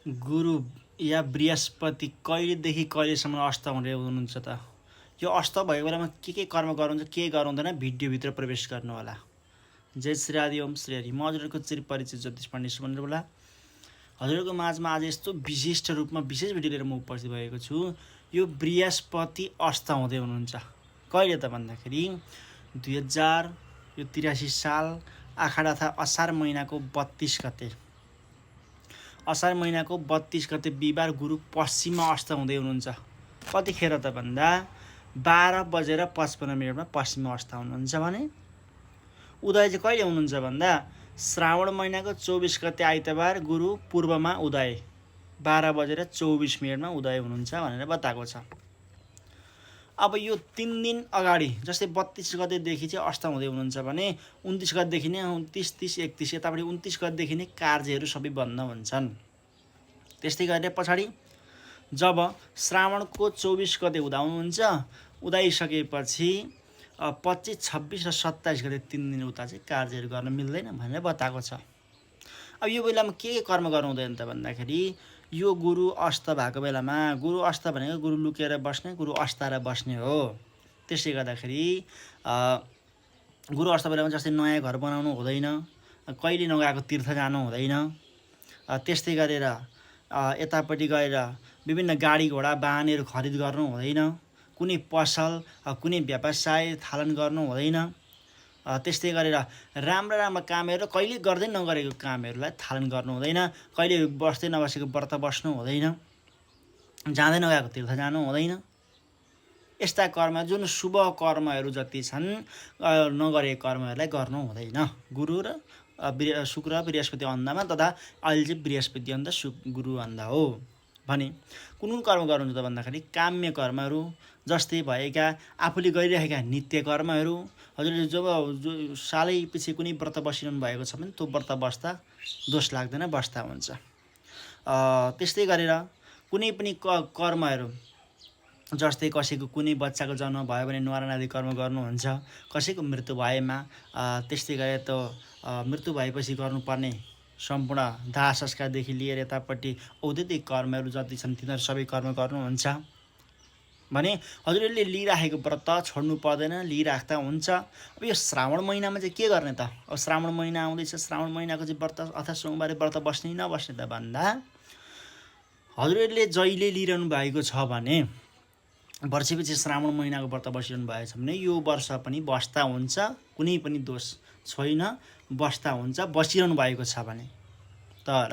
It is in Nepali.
गुरु या बृहस्पति कहिलेदेखि कहिलेसम्म अस्त हुँदै हुनुहुन्छ त? यो अस्त भएको बेलामा के कर्म गर्नुहुन्छ के गराउँदैन भिडियोभित्र प्रवेश गर्नु होला। जय श्री आदि ओम श्री हरि। म हजुरहरूको चिरपरिचित ज्योतिष पण्डित सुमन होला। हजुरहरूको माझमा आज यस्तो विशिष्ट रूपमा विशेष भिडियो लिएर म उपस्थित भएको छु। यो बृहस्पति अस्त हुँदै हुनुहुन्छ कहिले त भन्दाखेरि 2083 साल आषाढ अथवा असार महिनाको 32 गते। असार महिनाको 32 गते बिहिबार गुरु पश्चिममा अस्त हुँदै हुनुहुन्छ। कतिखेर त भन्दा 12:55 पश्चिममा अस्त हुनुहुन्छ भने उदय चाहिँ कहिले हुनुहुन्छ भन्दा श्रावण महिनाको 24 गते आइतबार गुरु पूर्वमा उदय 12:24 उदय हुनुहुन्छ भनेर बताएको छ। अब यो 3 दिन अगाडि जस्तै 32 गतेदेखि चाहिँ अस्त हुँदै हुनुहुन्छ भने 29 गतेदेखि नै 29, 30, 31 यतापट्टि 29 गतेदेखि नै कार्यहरू सबै बन्द हुन्छन्। त्यस्तै गरेर पछाडि जब श्रावणको 24 गते उदाउनुहुन्छ, उदाइसकेपछि 25, 26 र 27 गते 3 दिन उता चाहिँ कार्यहरू गर्न मिल्दैन भनेर बताएको छ। अब यो बेलामा के कर्म गर्नु हुँदैन त भन्दाखेरि यो गुरु अस्त भएको बेलामा, गुरु अस्त भनेको गुरु लुकेर बस्ने, गुरु अस्ताएर बस्ने हो। त्यसले गर्दाखेरि गुरु अस्त बेलामा जस्तै नयाँ घर बनाउनु हुँदैन, कहिले नगएको तीर्थ जानु हुँदैन। त्यस्तै गरेर यतापट्टि गएर विभिन्न गाडी घोडा वाहनहरू खरिद गर्नु हुँदैन, कुनै पसल कुनै व्यवसाय थालन गर्नु हुँदैन। त्यस्तै गरेर राम्रा राम्रा कामहरू कहिले गर्दै नगरेको कामहरूलाई थालन गर्नु हुँदैन, कहिले बस्दै नबसेको व्रत बस्नु हुँदैन, जाँदै नगएको तीर्थ जानु हुँदैन। यस्ता कर्म जुन शुभ कर्महरू जति छन् नगरेको कर्महरूलाई गर्नु हुँदैन। गुरु र शुक्र बृहस्पति अन्धमा तथा अहिले चाहिँ बृहस्पति अन्ध गुरु अन्ध हो भने कुन कर्म गर्नुहुन्छ त भन्दाखेरि काम्य कर्महरू जस्तै भएका आफूले गरिरहेका नित्य कर्महरू। हजुरले जब सालै पछि कुनै व्रत बसिरहनु भएको छ भने त्यो व्रत बस्दा दोष लाग्दैन, बस्दा हुन्छ। त्यस्तै गरेर कुनै पनि कर्महरू जस्तै कसैको कुनै बच्चाको जन्म भयो भने न्वारान आदि कर्म गर्नुहुन्छ, कसैको मृत्यु भएमा त्यस्तै गरेर त मृत्यु भएपछि गर्नुपर्ने सम्पूर्ण दाह संस्कारदेखि लिएर यतापट्टि औद्योगिक कर्महरू जति छन् तिनीहरू सबै कर्म गर्नुहुन्छ भने हजुरले लिइराखेको व्रत छोड्नु पर्दैन, लिइराख्दा हुन्छ। अब यो श्रावण महिनामा चाहिँ के गर्ने त? अब श्रावण महिना आउँदैछ, श्रावण महिनाको चाहिँ व्रत अथवा सोमबारे व्रत बस्ने नबस्ने त भन्दा हजुरहरूले जहिले लिइरहनु भएको छ भने वर्षपछि श्रावण महिनाको व्रत बसिरहनु भएको छ भने यो वर्ष पनि बस्दा हुन्छ, कुनै पनि दोष छैन, बस्दा हुन्छ बसिरहनु भएको छ भने। तर